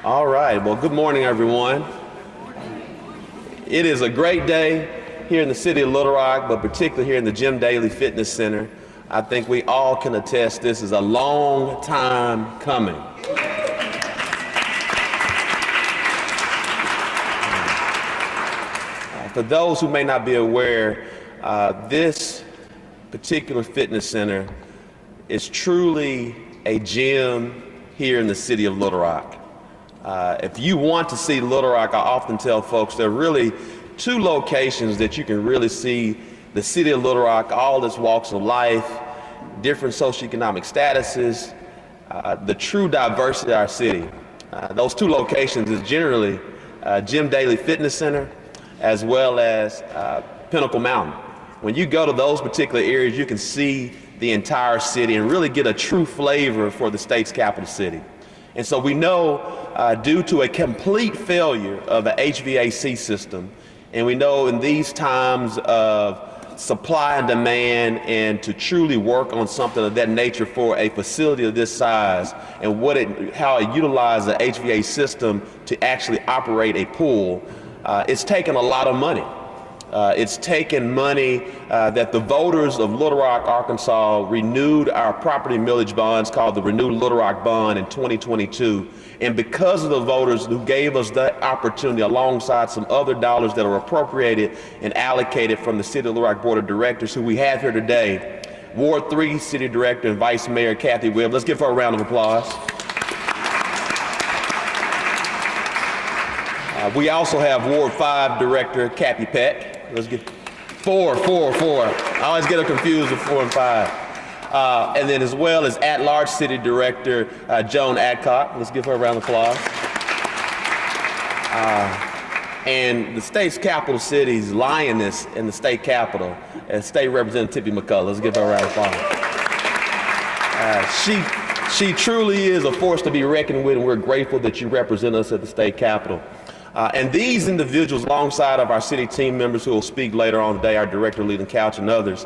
All right, well, good morning, everyone. It is a great day here in the city of Little Rock, but particularly here in the Jim Dailey Fitness Center. I think we all can attest this is a long time coming. For those who may not be aware, this particular fitness center is truly a gym here in the city of Little Rock. If you want to see Little Rock, I often tell folks there are really two locations that you can really see the city of Little Rock, all its walks of life, different socioeconomic statuses, the true diversity of our city. Those two locations is generally Jim Dailey Fitness Center as well as Pinnacle Mountain. When you go to those particular areas, you can see the entire city and really get a true flavor for the state's capital city. And so we know due to a complete failure of the HVAC system, and we know in these times of supply and demand and to truly work on something of that nature for a facility of this size and how it utilizes the HVAC system to actually operate a pool, it's taken a lot of money. It's taken money that the voters of Little Rock, Arkansas renewed our property millage bonds called the Renewed Little Rock Bond in 2022. And because of the voters who gave us that opportunity alongside some other dollars that are appropriated and allocated from the City of Little Rock Board of Directors, who we have here today, Ward 3 City Director and Vice Mayor Kathy Webb. Let's give her a round of applause. We also have Ward 5 Director Kathy Peck. Let's get four. I always get her confused with 4 and 5. And then as well as at-large City Director Joan Adcock. Let's give her a round of applause. And the state's capital city's lioness in the state capitol, State Representative Tippy McCullough. Let's give her a round of applause. She truly is a force to be reckoned with, and we're grateful that you represent us at the state capitol. And these individuals, alongside of our city team members who will speak later on today, our Director Leland Couch and others,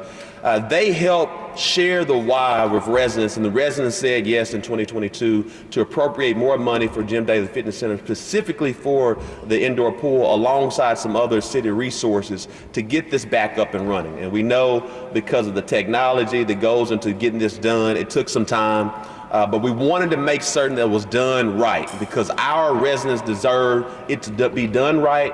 they help share the why with residents, and the residents said yes in 2022 to appropriate more money for Jim Dailey Fitness Center, specifically for the indoor pool, alongside some other city resources to get this back up and running. And we know because of the technology that goes into getting this done, it took some time. But we wanted to make certain that it was done right, because our residents deserve it to be done right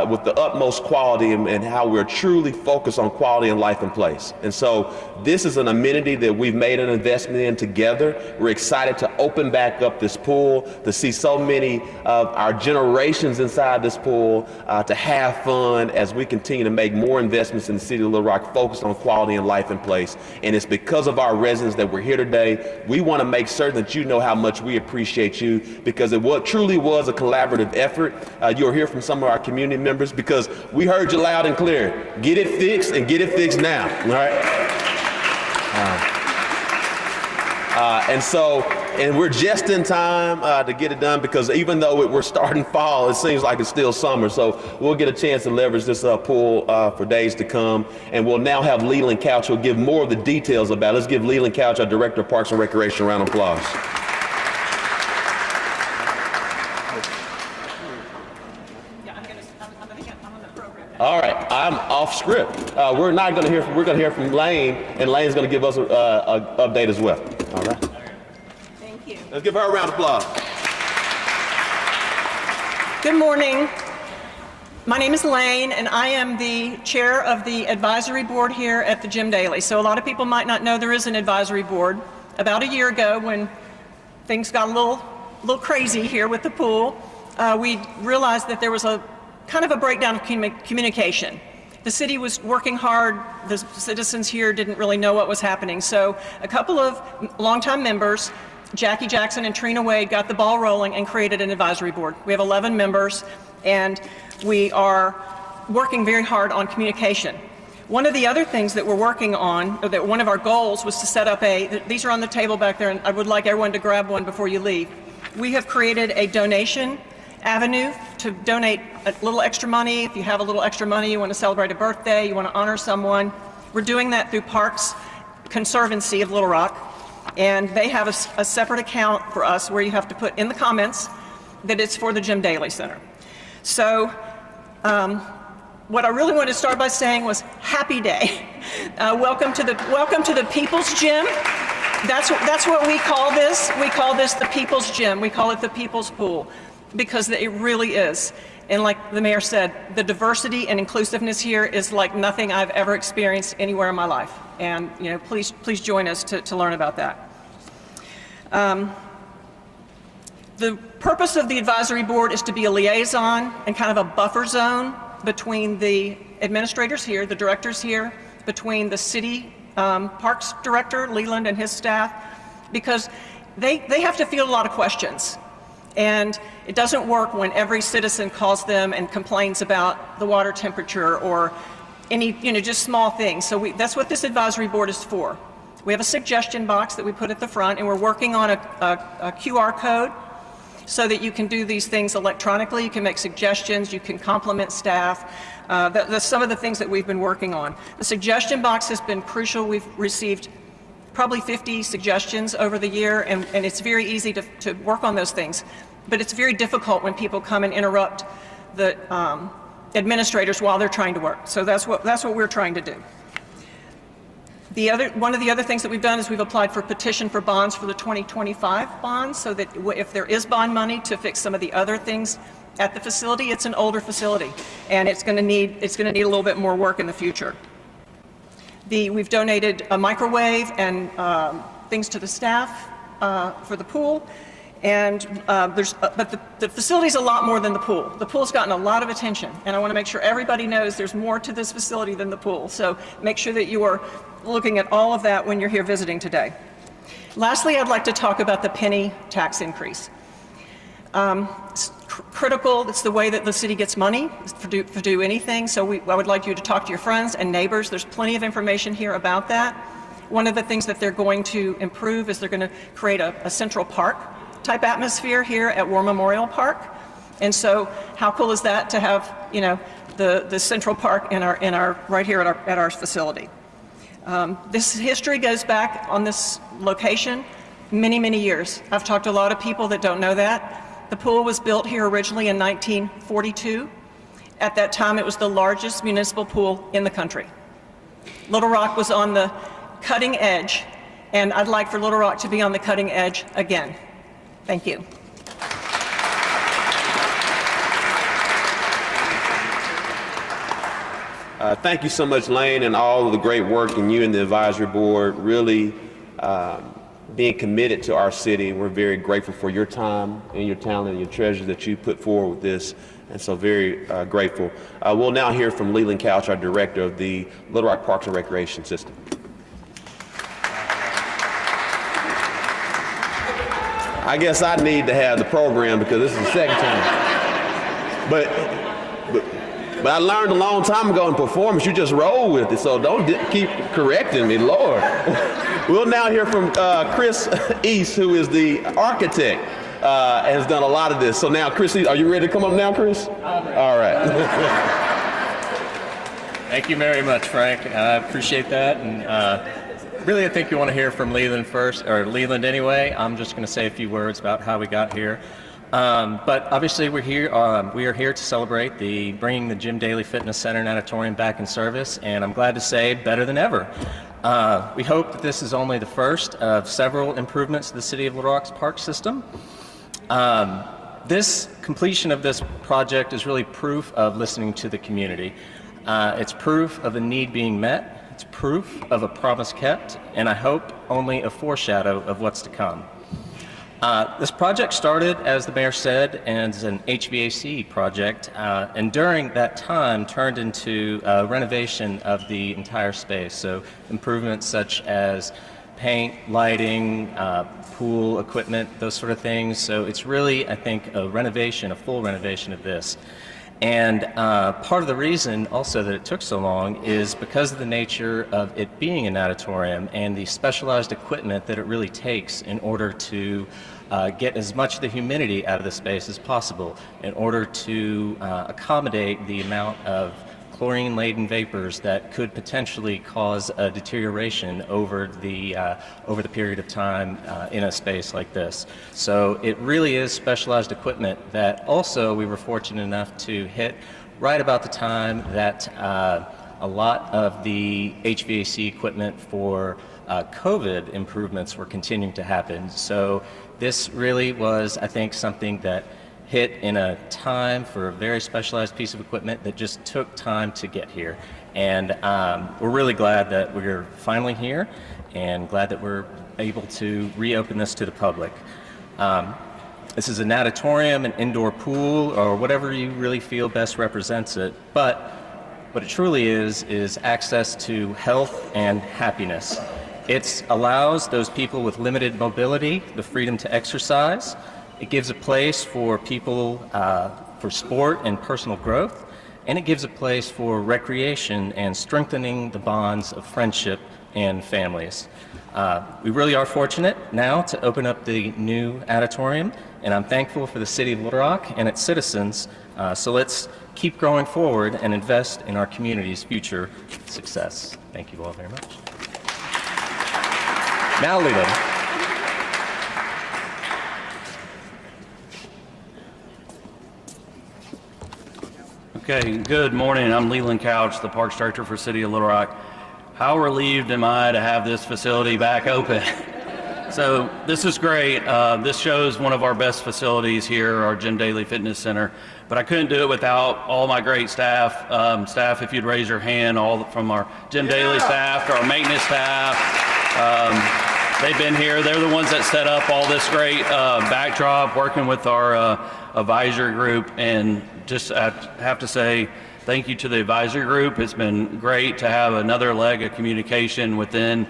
with the utmost quality and how we're truly focused on quality and life and place. And so this is an amenity that we've made an investment in together. We're excited to open back up this pool, to see so many of our generations inside this pool, to have fun as we continue to make more investments in the city of Little Rock focused on quality and life and place. And it's because of our residents that we're here today. We want to make certain that you know how much we appreciate you, because it truly was a collaborative effort. You'll hear from some of our community members because we heard you loud and clear. Get it fixed and get it fixed now, all right? And we're just in time to get it done, because even though we're starting fall, it seems like it's still summer. So we'll get a chance to leverage this pool for days to come. And we'll now have Leland Couch who'll give more of the details about it. Let's give Leland Couch, our Director of Parks and Recreation, a round of applause. All right, I'm off script. We're going to hear from Lane, and Lane's going to give us an update as well. All right. Thank you. Let's give her a round of applause. Good morning. My name is Lane, and I am the chair of the advisory board here at the Jim Dailey. So a lot of people might not know there is an advisory board. About a year ago, when things got a little crazy here with the pool, we realized that there was a kind of a breakdown of communication. The city was working hard. The citizens here didn't really know what was happening. So a couple of longtime members, Jackie Jackson and Trina Wade, got the ball rolling and created an advisory board. We have 11 members, and we are working very hard on communication. One of the other things that we're working on, or that one of our goals, was to set up these are on the table back there, and I would like everyone to grab one before you leave. We have created a donation avenue to donate a little extra money. If you have a little extra money, you want to celebrate a birthday, you want to honor someone. We're doing that through Parks Conservancy of Little Rock, and they have a separate account for us where you have to put in the comments that it's for the Jim Dailey Center. So what I really wanted to start by saying was happy day. Welcome to the People's Gym. That's what we call this. We call this the People's Gym. We call it the People's Pool because it really is. And like the mayor said, the diversity and inclusiveness here is like nothing I've ever experienced anywhere in my life. And please join us to learn about that. The purpose of the advisory board is to be a liaison and kind of a buffer zone between the administrators here, the directors here, between the city parks director, Leland, and his staff, because they have to field a lot of questions. And it doesn't work when every citizen calls them and complains about the water temperature or any, just small things. So that's what this advisory board is for. We have a suggestion box that we put at the front, and we're working on a QR code so that you can do these things electronically. You can make suggestions, you can compliment staff. That's some of the things that we've been working on. The suggestion box has been crucial. We've received probably 50 suggestions over the year, and it's very easy to work on those things. But it's very difficult when people come and interrupt the administrators while they're trying to work. So that's what we're trying to do. One of the other things that we've done is we've applied for a petition for bonds for the 2025 bonds, so that if there is bond money to fix some of the other things at the facility, it's an older facility, and it's going to need a little bit more work in the future. We've donated a microwave and things to the staff for the pool, and but the facility's a lot more than the pool. The pool's gotten a lot of attention, and I want to make sure everybody knows there's more to this facility than the pool. So make sure that you are looking at all of that when you're here visiting today. Lastly, I'd like to talk about the penny tax increase. It's critical. It's the way that the city gets money to do anything. So I would like you to talk to your friends and neighbors. There's plenty of information here about that. One of the things that they're going to improve is they're going to create a Central Park type atmosphere here at War Memorial Park. And so how cool is that to have, the Central Park right here at our facility. This history goes back on this location many, many years. I've talked to a lot of people that don't know that. The pool was built here originally in 1942. At that time, it was the largest municipal pool in the country. Little Rock was on the cutting edge, and I'd like for Little Rock to be on the cutting edge again. Thank you. Thank you so much, Lane, and all of the great work, and you and the advisory board really being committed to our city. We're very grateful for your time and your talent and your treasures that you put forward with this, and so very grateful. We'll now hear from Leland Couch, our director of the Little Rock Parks and Recreation System. I guess I need to have the program because this is the second time. But I learned a long time ago in performance, you just roll with it, so don't keep correcting me, Lord. We'll now hear from Chris East, who is the architect, has done a lot of this. So now, Chris East, are you ready to come up now, Chris? All right. Thank you very much, Frank. I appreciate that. And really, I think you want to hear from Leland first, or Leland anyway. I'm just going to say a few words about how we got here. But obviously we're here. We are here to celebrate bringing the Jim Dailey Fitness Center and Natatorium back in service, and I'm glad to say better than ever. We hope that this is only the first of several improvements to the City of Little Rock's park system. This completion of this project is really proof of listening to the community. It's proof of a need being met. It's proof of a promise kept, and I hope only a foreshadow of what's to come. This project started, as the mayor said, as an HVAC project, and during that time turned into a renovation of the entire space. So improvements such as paint, lighting, pool equipment, those sort of things. So it's really, I think, a renovation, a full renovation of this. And part of the reason also that it took so long is because of the nature of it being an natatorium and the specialized equipment that it really takes in order to get as much of the humidity out of the space as possible, in order to accommodate the amount of chlorine-laden vapors that could potentially cause a deterioration over the period of time in a space like this. So it really is specialized equipment that also we were fortunate enough to hit right about the time that a lot of the HVAC equipment for COVID improvements were continuing to happen. So this really was, I think, something that hit in a time for a very specialized piece of equipment that just took time to get here. And we're really glad that we're finally here and glad that we're able to reopen this to the public. This is a natatorium, an indoor pool, or whatever you really feel best represents it. But what it truly is access to health and happiness. It allows those people with limited mobility the freedom to exercise. It gives a place for people for sport and personal growth, and it gives a place for recreation and strengthening the bonds of friendship and families. We really are fortunate now to open up the new auditorium, and I'm thankful for the City of Little Rock and its citizens. So let's keep growing forward and invest in our community's future success. Thank you all very much. Now, Leland. Okay, good morning. I'm Leland Couch, the Parks Director for City of Little Rock. How relieved am I to have this facility back open? So this is great. This shows one of our best facilities here, our Jim Dailey Fitness Center. But I couldn't do it without all my great staff. Staff, if you'd raise your hand, all from our Jim Dailey staff to our maintenance staff. They've been here. They're the ones that set up all this great backdrop, working with our advisory group. And just have to say thank you to the advisory group. It's been great to have another leg of communication within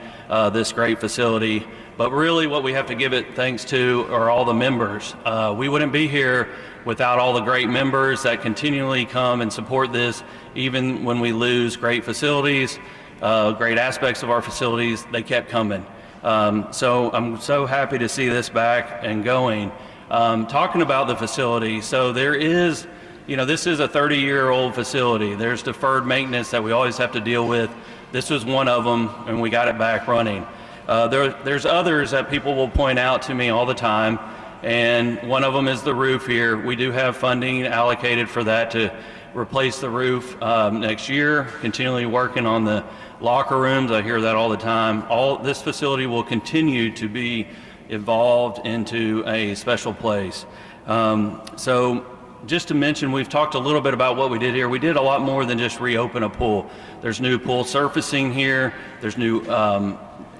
this great facility. But really what we have to give it thanks to are all the members. We wouldn't be here without all the great members that continually come and support this, even when we lose great facilities, great aspects of our facilities, they kept coming. So I'm so happy to see this back and going. Talking about the facility, so there is, this is a 30-year-old facility. There's deferred maintenance that we always have to deal with. This was one of them, and we got it back running. There's others that people will point out to me all the time, and one of them is the roof here. We do have funding allocated for that to replace the roof next year, continually working on the locker rooms. I hear that all the time. This facility will continue to be evolved into a special place. So just to mention, we've talked a little bit about what we did here. We did a lot more than just reopen a pool. There's new pool surfacing here. There's new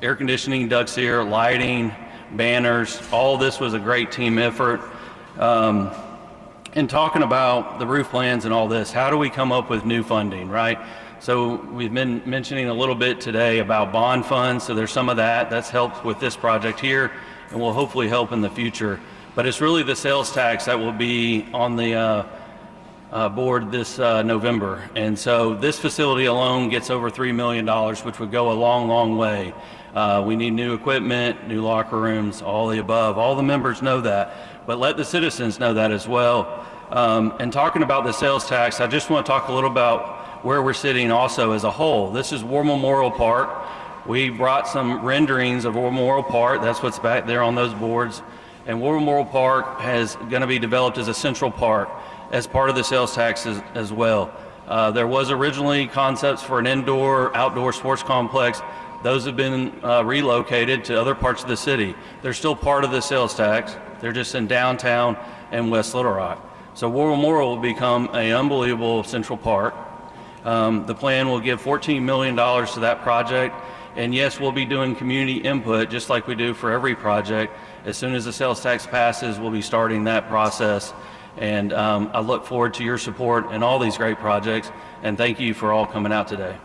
air conditioning ducts here, lighting, banners. All this was a great team effort. And talking about the roof plans and all this, how do we come up with new funding, right? So we've been mentioning a little bit today about bond funds. So there's some of that's helped with this project here and will hopefully help in the future. But it's really the sales tax that will be on the board this November. And so this facility alone gets over $3 million, which would go a long, long way. We need new equipment, new locker rooms, all the above. All the members know that, but let the citizens know that as well. And talking about the sales tax, I just want to talk a little about where we're sitting also as a whole. This is War Memorial Park. We brought some renderings of War Memorial Park. That's what's back there on those boards. And War Memorial Park is going to be developed as a central park as part of the sales tax as well. There was originally concepts for an outdoor sports complex. Those have been relocated to other parts of the city. They're still part of the sales tax. They're just in downtown and West Little Rock. So War Memorial will become an unbelievable central park. The plan will give $14 million to that project. And yes, we'll be doing community input just like we do for every project. As soon as the sales tax passes, we'll be starting that process. And I look forward to your support in all these great projects. And thank you for all coming out today.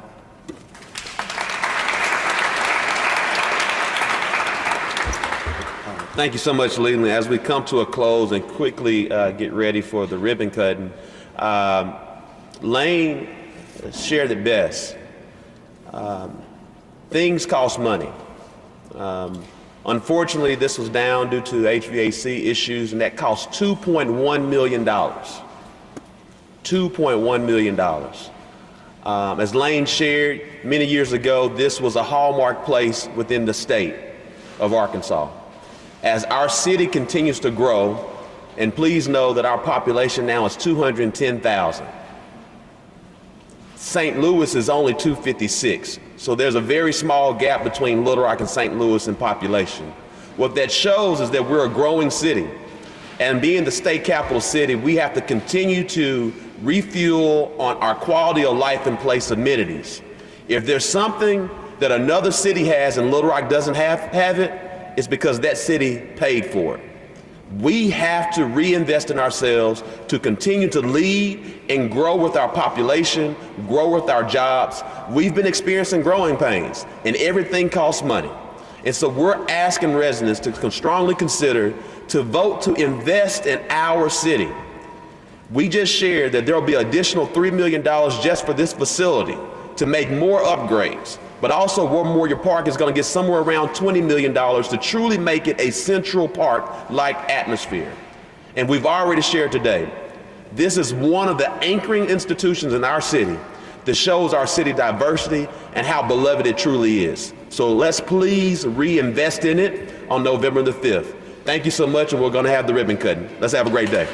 Thank you so much, Leland. As we come to a close and quickly get ready for the ribbon cutting, Lane shared it best. Things cost money. Unfortunately, this was down due to HVAC issues, and that cost $2.1 million. $2.1 million. As Lane shared many years ago, this was a hallmark place within the state of Arkansas. As our city continues to grow, and please know that our population now is 210,000. St. Louis is only 256, so there's a very small gap between Little Rock and St. Louis in population. What that shows is that we're a growing city, and being the state capital city, we have to continue to refuel on our quality of life and place amenities. If there's something that another city has and Little Rock doesn't have it, it's because that city paid for it. We have to reinvest in ourselves to continue to lead and grow with our population, grow with our jobs. We've been experiencing growing pains, and everything costs money. And so we're asking residents to strongly consider to vote to invest in our city. We just shared that there will be additional $3 million just for this facility to make more upgrades. But also War Memorial Park is going to get somewhere around $20 million to truly make it a central park-like atmosphere. And we've already shared today, this is one of the anchoring institutions in our city that shows our city diversity and how beloved it truly is. So let's please reinvest in it on November the 5th. Thank you so much, and we're going to have the ribbon cutting. Let's have a great day.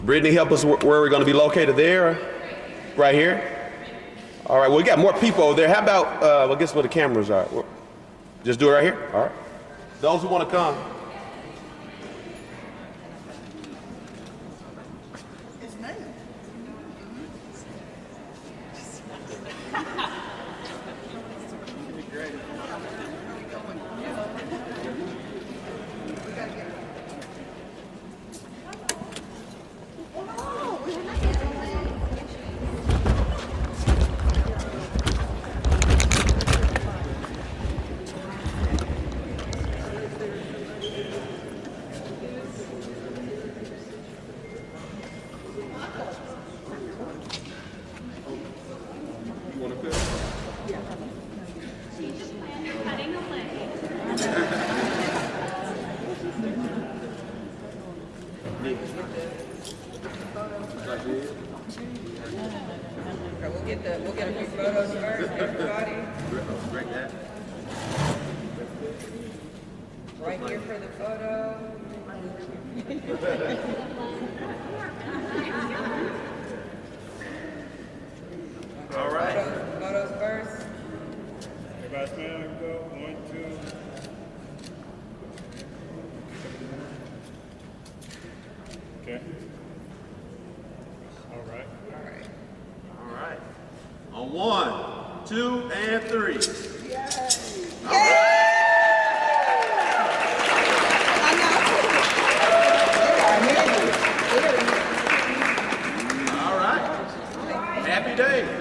Brittany, help us where we're going to be located there? Right here? All right, well, we got more people over there. How about, I guess where the cameras are? Just do it right here? All right. Those who want to come. We'll get a few photos first, everybody. Right here for the photo. All right. Photos first. Everybody smile, here we go. 1, 2. Okay. All right. All right. On 1, 2, and 3. All right. Happy day.